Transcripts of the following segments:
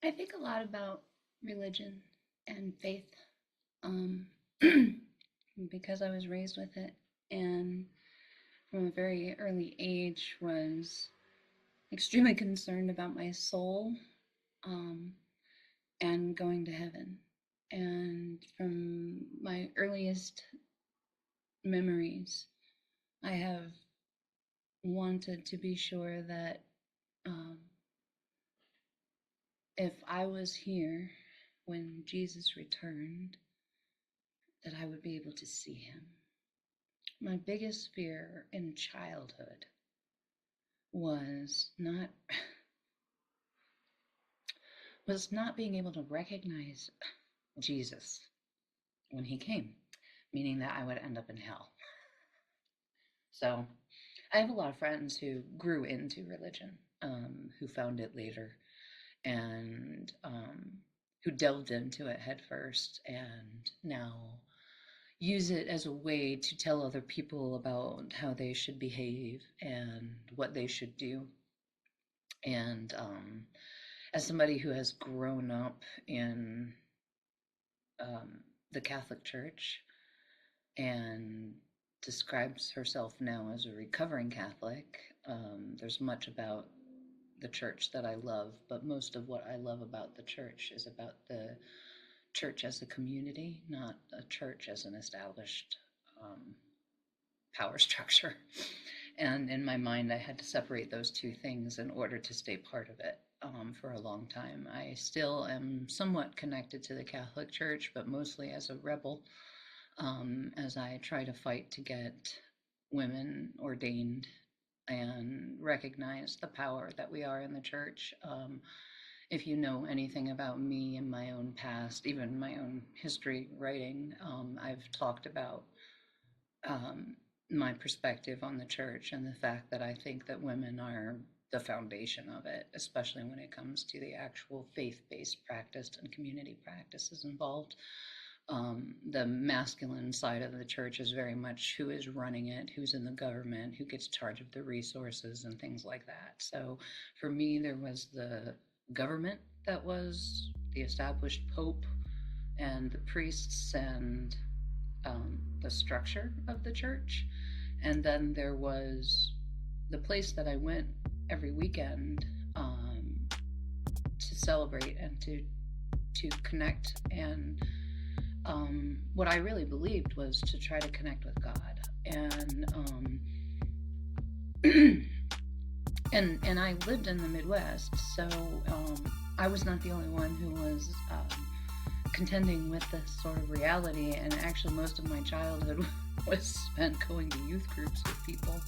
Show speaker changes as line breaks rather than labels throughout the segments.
I think a lot about religion and faith, um, because I was raised with it, and from a very early age was extremely concerned about my soul, um, and going to heaven. And from my earliest memories, I have wanted to be sure that um, if I was here when Jesus returned, that I would be able to see him. My biggest fear in childhood was not was not being able to recognize Jesus when he came, meaning that I would end up in hell. So I have a lot of friends who grew into religion, who found it later, and who delved into it head first, and now use it as a way to tell other people about how they should behave and what they should do. And as somebody who has grown up in the Catholic Church and describes herself now as a recovering Catholic, there's much about the church that I love, but most of what I love about the church is about the church as a community, not a church as an established power structure. And in my mind, I had to separate those two things in order to stay part of it for a long time. I still am somewhat connected to the Catholic Church, but mostly as a rebel, as I try to fight to get women ordained and recognize the power that we are in the church. If you know anything about me and my own past, even my own history writing, I've talked about um, my perspective on the church and the fact that I think that women are the foundation of it, especially when it comes to the actual faith-based practice and community practices involved. The masculine side of the church is very much who is running it, who's in the government, who gets charge of the resources and things like that. So for me, there was the government that was the established pope and the priests and the structure of the church. And then there was the place that I went every weekend to celebrate and to connect. And what I really believed was to try to connect with God. And and I lived in the Midwest, so I was not the only one who was contending with this sort of reality. And actually, most of my childhood was spent going to youth groups with people.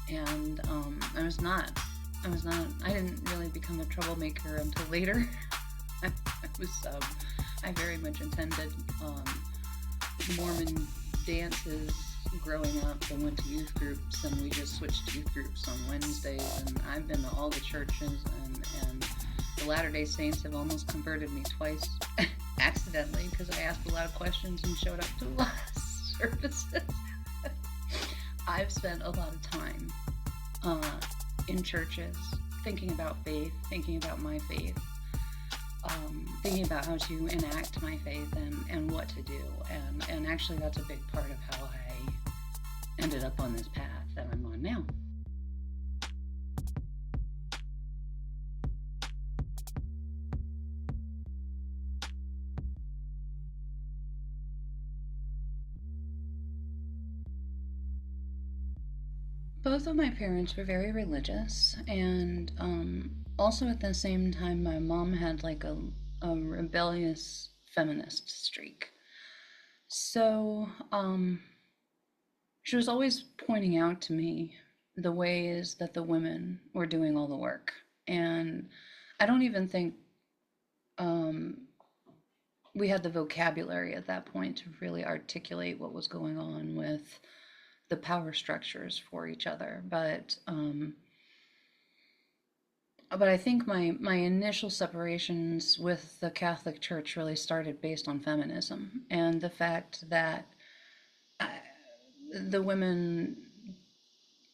And I didn't really become a troublemaker until later. I was, I very much attended Mormon dances growing up and went to youth groups, and we just switched youth groups on Wednesdays. And I've been to all the churches, and the Latter-day Saints have almost converted me twice accidentally because I asked a lot of questions and showed up to a lot of services. I've spent a lot of time in churches thinking about faith, thinking about my faith, thinking about how to enact my faith and what to do. And actually, that's a big part of how I ended up on this path that I'm on now. Both of my parents were very religious, and also at the same time, my mom had like a rebellious feminist streak. So she was always pointing out to me the ways that the women were doing all the work. And I don't even think um, we had the vocabulary at that point to really articulate what was going on with the power structures for each other. But I think my initial separations with the Catholic Church really started based on feminism and the fact that the women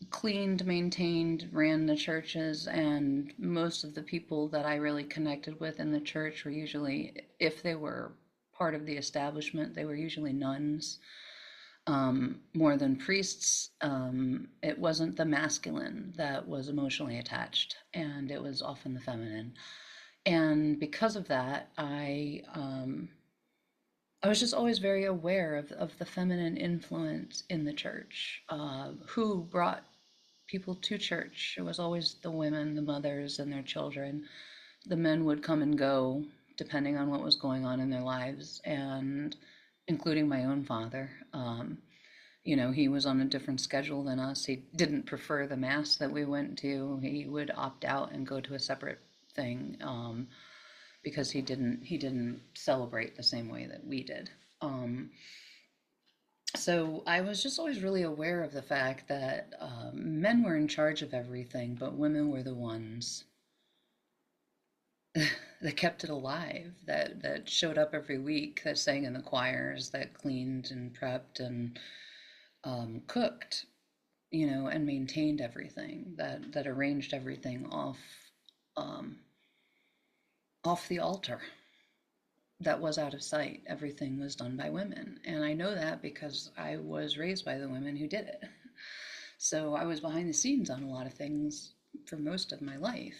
cleaned, maintained, ran the churches, and most of the people that I really connected with in the church were usually, if they were part of the establishment, they were usually nuns, more than priests. It wasn't the masculine that was emotionally attached, and it was often the feminine. And because of that, I was just always very aware of the feminine influence in the church. Who brought people to church? It was always the women, the mothers, and their children. The men would come and go depending on what was going on in their lives, and including my own father. He was on a different schedule than us. He didn't prefer the mass that we went to. He would opt out and go to a separate thing, because he didn't celebrate the same way that we did. So I was just always really aware of the fact that men were in charge of everything, but women were the ones that kept it alive, that showed up every week, that sang in the choirs, that cleaned and prepped and cooked, and maintained everything, that arranged everything um, off the altar that was out of sight. Everything was done by women. And I know that because I was raised by the women who did it. So I was behind the scenes on a lot of things for most of my life,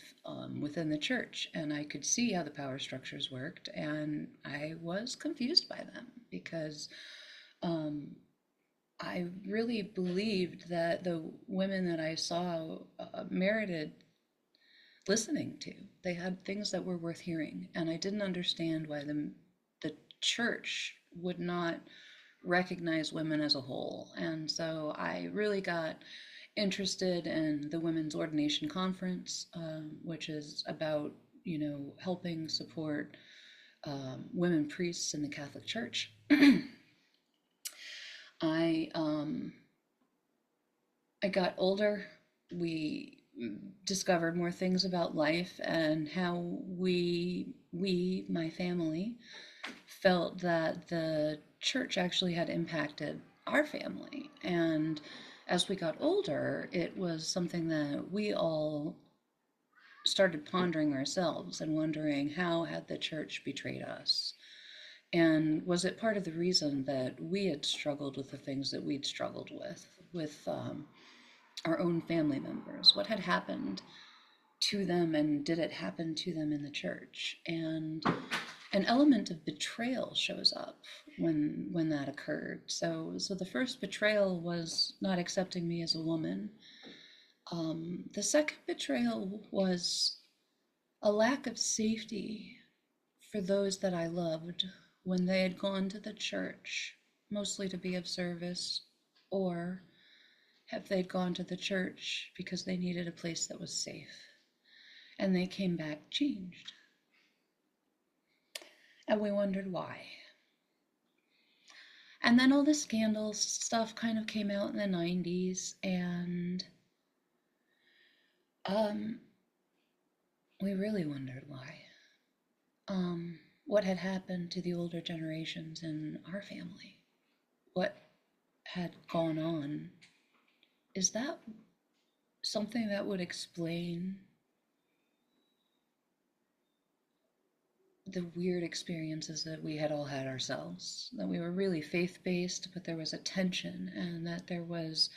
within the church. And I could see how the power structures worked. And I was confused by them because I really believed that the women that I saw merited listening to. They had things that were worth hearing, and I didn't understand why the church would not recognize women as a whole. And so I really got interested in the Women's Ordination Conference, which is about helping support women priests in the Catholic Church. I I got older. We discovered more things about life and how my family, felt that the church actually had impacted our family. And as we got older, it was something that we all started pondering ourselves and wondering, how had the church betrayed us? And was it part of the reason that we had struggled with the things that we'd struggled with our own family members? What had happened to them, and did it happen to them in the church? And an element of betrayal shows up when that occurred. So the first betrayal was not accepting me as a woman. The second betrayal was a lack of safety for those that I loved when they had gone to the church, mostly to be of service, or have they gone to the church because they needed a place that was safe, and they came back changed. And we wondered why. And then all the scandal stuff kind of came out in the 90s, and we really wondered why. What had happened to the older generations in our family? What had gone on? Is that something that would explain the weird experiences that we had all had ourselves? That we were really faith-based, but there was a tension, and that there was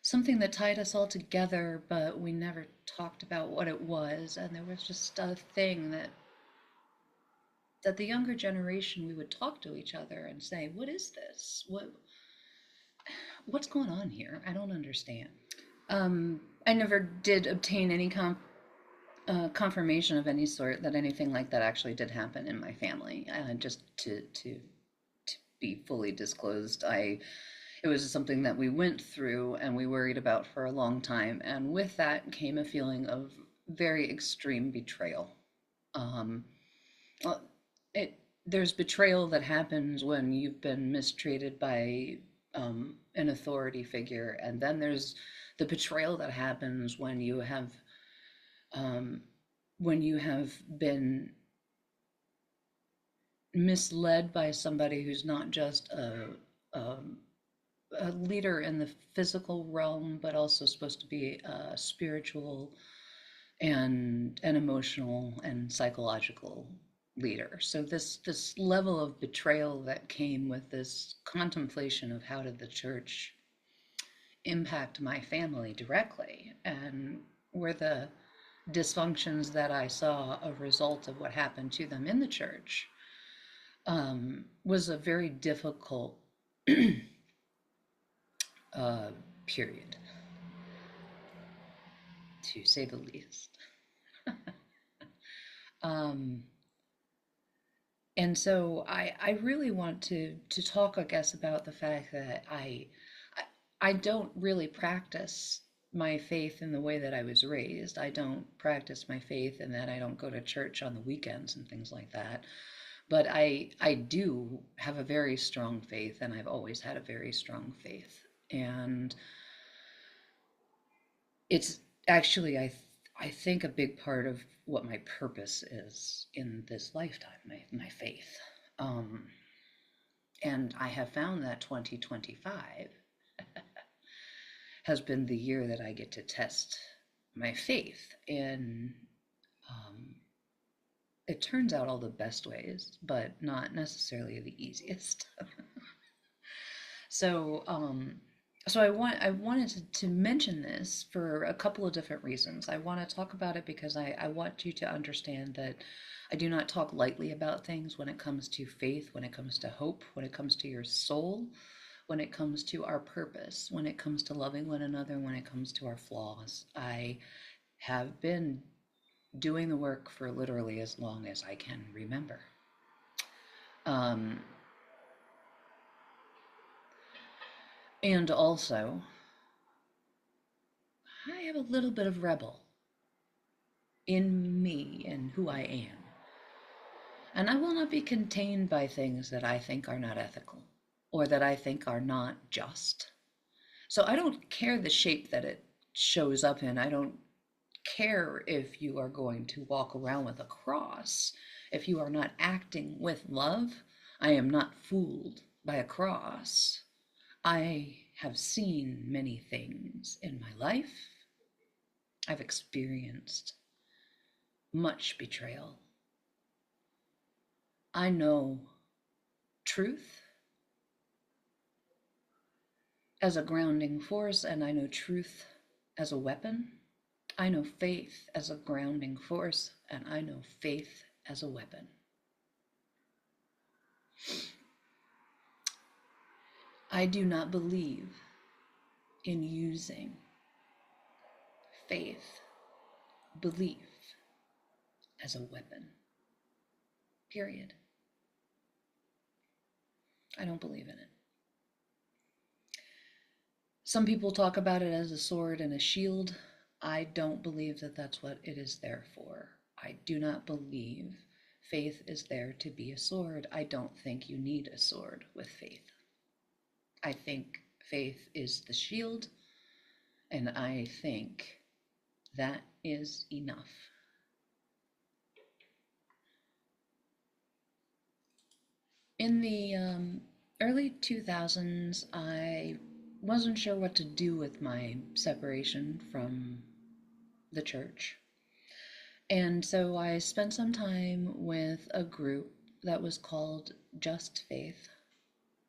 something that tied us all together, but we never talked about what it was. And there was just a thing that the younger generation, we would talk to each other and say, what is this? What's going on here? I don't understand. I never did obtain any confirmation of any sort that anything like that actually did happen in my family. Just to be fully disclosed, it was something that we went through and we worried about for a long time, and with that came a feeling of very extreme betrayal. Well, there's betrayal that happens when you've been mistreated by an authority figure, and then there's the betrayal that happens when you have been misled by somebody who's not just a leader in the physical realm, but also supposed to be a spiritual and an emotional and psychological leader. So this level of betrayal that came with this contemplation of how did the church impact my family directly, and were the dysfunctions that I saw a result of what happened to them in the church, was a very difficult uh, period, to say the least. Um, and so I really want to talk, I guess, about the fact that I don't really practice my faith in the way that I was raised. I don't practice my faith in that I don't go to church on the weekends and things like that. But I do have a very strong faith, and I've always had a very strong faith. And it's actually, I think, a big part of what my purpose is in this lifetime, my faith. Um, and I have found that 2025 has been the year that I get to test my faith. And um, it turns out all the best ways, but not necessarily the easiest. So, so I wanted to mention this for a couple of different reasons. I want to talk about it because I want you to understand that I do not talk lightly about things when it comes to faith, when it comes to hope, when it comes to your soul, when it comes to our purpose, when it comes to loving one another, when it comes to our flaws. I have been doing the work for literally as long as I can remember. Um, and also, I have a little bit of rebel in me and who I am. And I will not be contained by things that I think are not ethical or that I think are not just. So I don't care the shape that it shows up in. I don't care if you are going to walk around with a cross. If you are not acting with love, I am not fooled by a cross. I have seen many things in my life. I've experienced much betrayal. I know truth as a grounding force, and I know truth as a weapon. I know faith as a grounding force, and I know faith as a weapon. I do not believe in using faith, belief as a weapon. Period. I don't believe in it. Some people talk about it as a sword and a shield. I don't believe that that's what it is there for. I do not believe faith is there to be a sword. I don't think you need a sword with faith. I think faith is the shield, and I think that is enough. In the early 2000s, I wasn't sure what to do with my separation from the church. And so I spent some time with a group that was called Just Faith,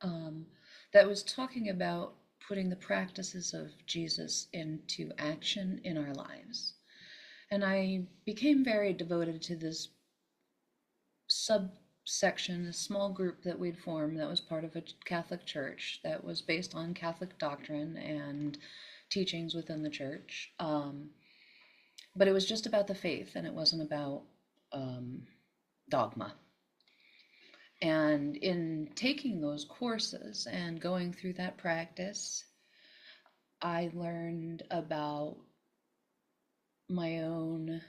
um, that was talking about putting the practices of Jesus into action in our lives. And I became very devoted to this subsection, a small group that we'd formed that was part of a Catholic church that was based on Catholic doctrine and teachings within the church. But it was just about the faith, and it wasn't about dogma. And in taking those courses and going through that practice, I learned about my own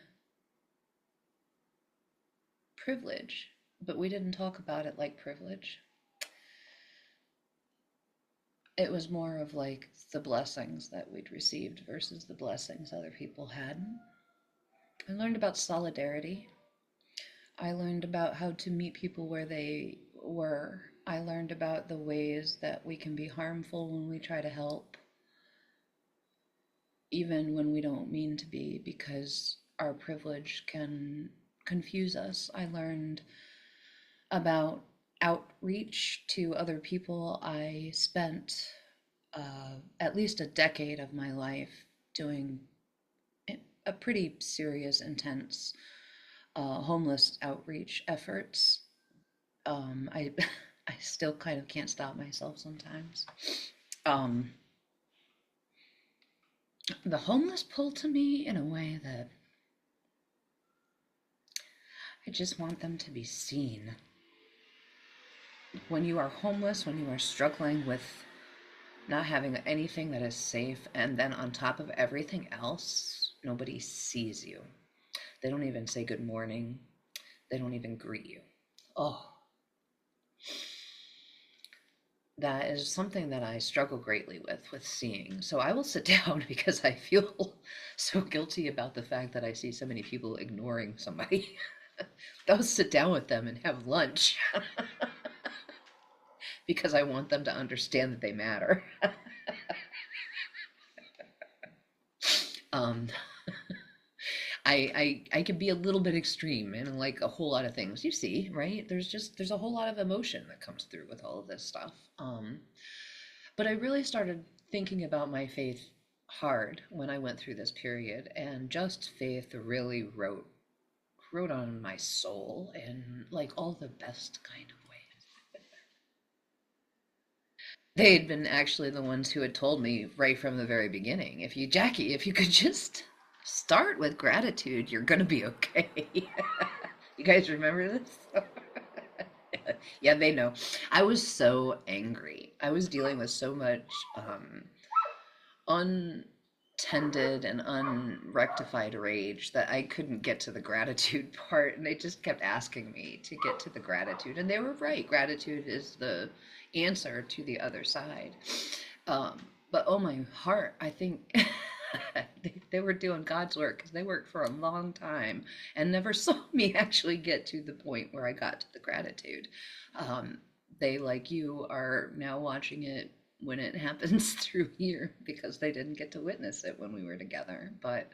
privilege, but we didn't talk about it like privilege. It was more of like the blessings that we'd received versus the blessings other people had. I learned about solidarity. I learned about how to meet people where they were I learned about the ways that we can be harmful when we try to help, even when we don't mean to be, because our privilege can confuse us. I learned about outreach to other people. I spent at least a decade of my life doing a pretty serious, intense homeless outreach efforts. I I still kind of can't stop myself sometimes. Um, the homeless pull to me in a way that I just want them to be seen. When you are homeless, when you are struggling with not having anything that is safe, and then on top of everything else, nobody sees you. They don't even say good morning. They don't even greet you. Oh, that is something that I struggle greatly with seeing. So I will sit down because I feel so guilty about the fact that I see so many people ignoring somebody. I'll sit down with them and have lunch because I want them to understand that they matter. um, I can be a little bit extreme in like a whole lot of things. You see, right? There's a whole lot of emotion that comes through with all of this stuff. But I really started thinking about my faith hard when I went through this period, and just faith really wrote on my soul in like all the best kind of ways. They'd been actually the ones who had told me right from the very beginning, Jackie, if you could just start with gratitude, you're gonna be okay. You guys remember this? Yeah, they know. I was so angry. I was dealing with so much untended and unrectified rage that I couldn't get to the gratitude part. And they just kept asking me to get to the gratitude. And they were right. Gratitude is the answer to the other side. Um, but oh, my heart, I think they were doing God's work because they worked for a long time and never saw me actually get to the point where I got to the gratitude. Um, they, like you, are now watching it when it happens through here because they didn't get to witness it when we were together. But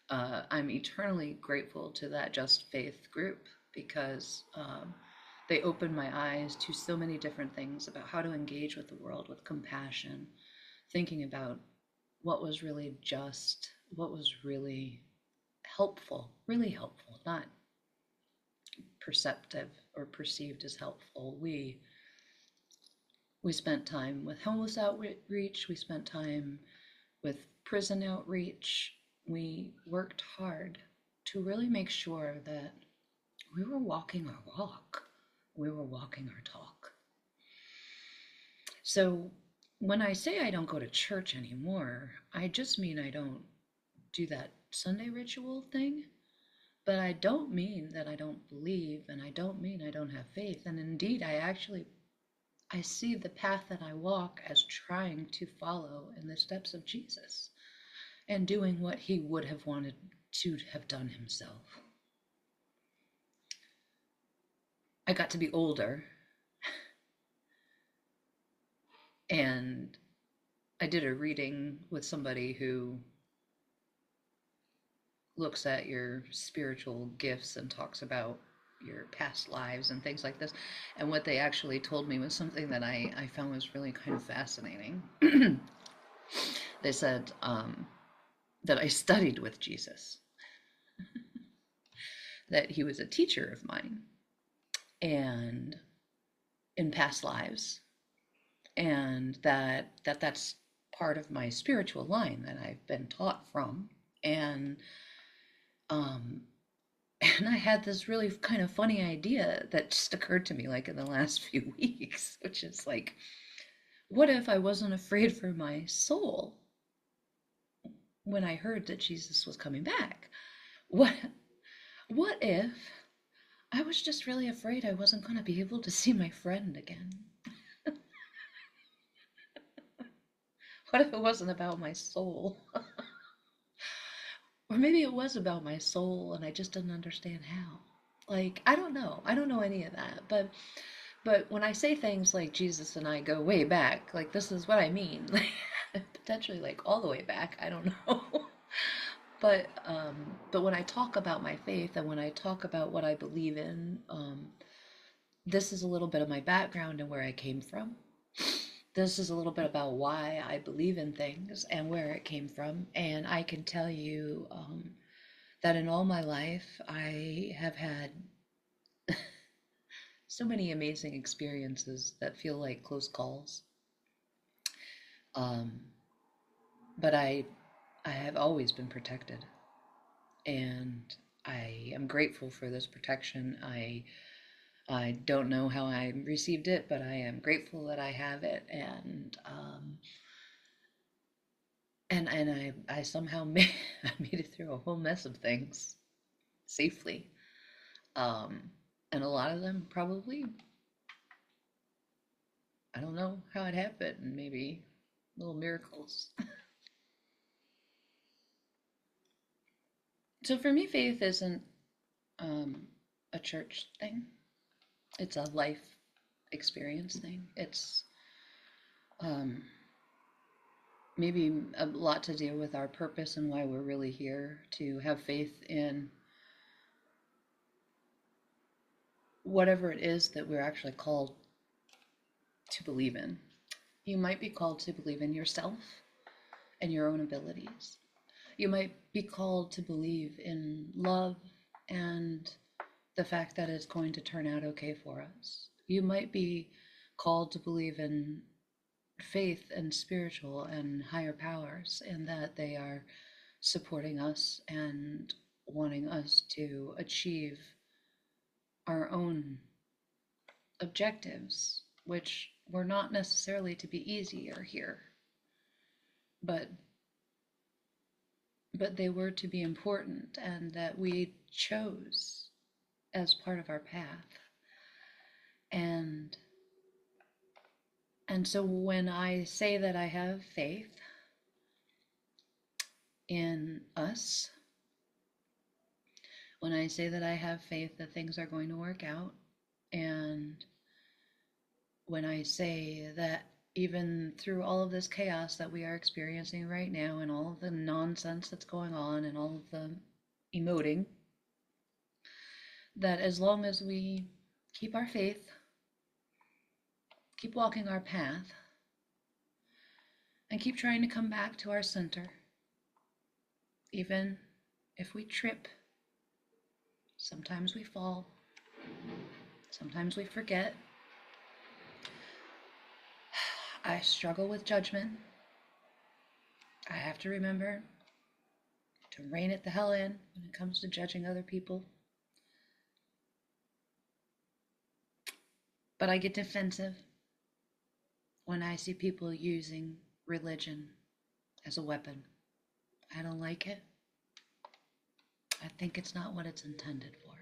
I'm eternally grateful to that Just Faith group because they opened my eyes to so many different things about how to engage with the world with compassion, thinking about what was really just, what was really helpful, not perceptive or perceived as helpful. We spent time with homeless outreach, we spent time with prison outreach. We worked hard to really make sure that we were walking our walk, we were walking our talk. So when I say I don't go to church anymore, I just mean I don't do that Sunday ritual thing. But I don't mean that I don't believe, and I don't mean I don't have faith. And indeed, I see the path that I walk as trying to follow in the steps of Jesus and doing what he would have wanted to have done himself. I got to be older, and I did a reading with somebody who looks at your spiritual gifts and talks about your past lives and things like this. And what they actually told me was something that I found was really kind of fascinating. They said that I studied with Jesus, that he was a teacher of mine, and in past lives, and that's part of my spiritual line that I've been taught from. Um, and I had this really kind of funny idea that just occurred to me like in the last few weeks, which is like, what if I wasn't afraid for my soul when I heard that Jesus was coming back? What what if I was just really afraid I wasn't going to be able to see my friend again? What if it wasn't about my soul? Or maybe it was about my soul and I just didn't understand how. Like, I don't know. I don't know any of that, but But when I say things like Jesus and I go way back, like this is what I mean. Like potentially like all the way back, I don't know. But when I talk about my faith and when I talk about what I believe in, this is a little bit of my background and where I came from. This is a little bit about why I believe in things and where it came from. And I can tell you that in all my life, I have had so many amazing experiences that feel like close calls. Um, but I have always been protected, and I am grateful for this protection. I don't know how I received it, but I am grateful that I have it, and I somehow made I made it through a whole mess of things safely. Um, and a lot of them probably I don't know how it happened. Maybe little miracles. So for me, faith isn't um, a church thing. It's a life experience thing. It's um, maybe a lot to do with our purpose and why we're really here to have faith in whatever it is that we're actually called to believe in. You might be called to believe in yourself and your own abilities. You might be called to believe in love and the fact that it's going to turn out okay for us. You might be called to believe in faith and spiritual and higher powers, and that they are supporting us and wanting us to achieve our own objectives, which were not necessarily to be easier here, but they were to be important and that we chose as part of our path. And so when I say that I have faith in us, when I say that I have faith that things are going to work out, and when I say that even through all of this chaos that we are experiencing right now and all of the nonsense that's going on and all of the emoting, that as long as we keep our faith, keep walking our path, and keep trying to come back to our center, even if we trip, sometimes we fall, sometimes we forget. I struggle with judgment. I have to remember to rein it the hell in when it comes to judging other people. But I get defensive when I see people using religion as a weapon. I don't like it. I think it's not what it's intended for.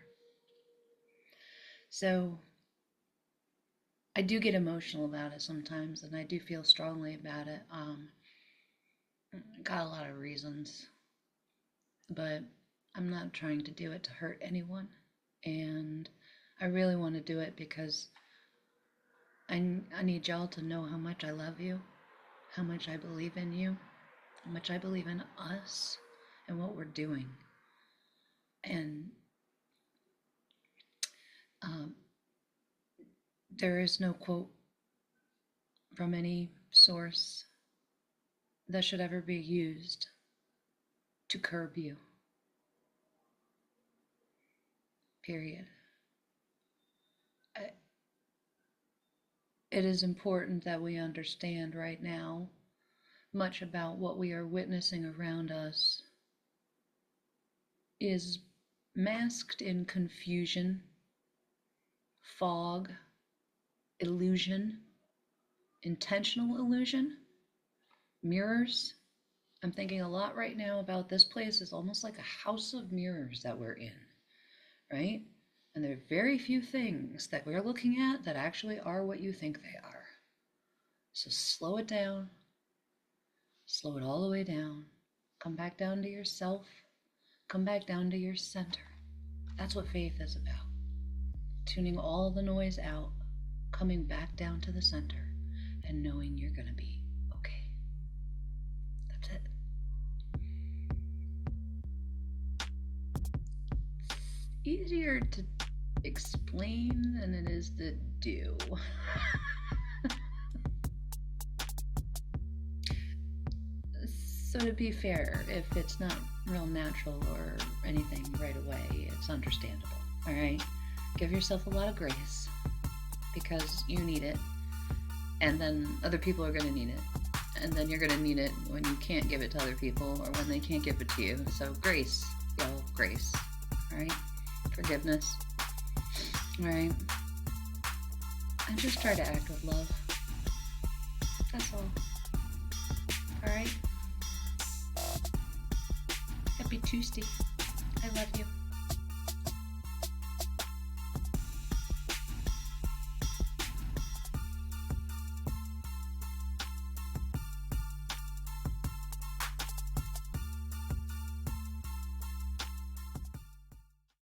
So I do get emotional about it sometimes, and I do feel strongly about it. Got a lot of reasons, but I'm not trying to do it to hurt anyone. And I really want to do it because I need y'all to know how much I love you, how much I believe in you, how much I believe in us and what we're doing. And there is no quote from any source that should ever be used to curb you. Period. It is important that we understand right now much about what we are witnessing around us is masked in confusion, fog, illusion, intentional illusion, mirrors. I'm thinking a lot right now about this place is almost like a house of mirrors that we're in, right? And there are very few things that we're looking at that actually are what you think they are. So slow it down, slow it all the way down, come back down to yourself, come back down to your center. That's what faith is about. Tuning all the noise out coming back down to the center and knowing you're going to be okay. That's it. It's easier to explain than it is to do. So to be fair, if it's not real natural or anything right away, it's understandable. All right? Give yourself a lot of grace because you need it. And then other people are going to need it. And then you're going to need it when you can't give it to other people or when they can't give it to you. So grace, y'all, grace. All right? Forgiveness. All right? And just try to act with love. That's all. All right? Happy Tuesday. I love you.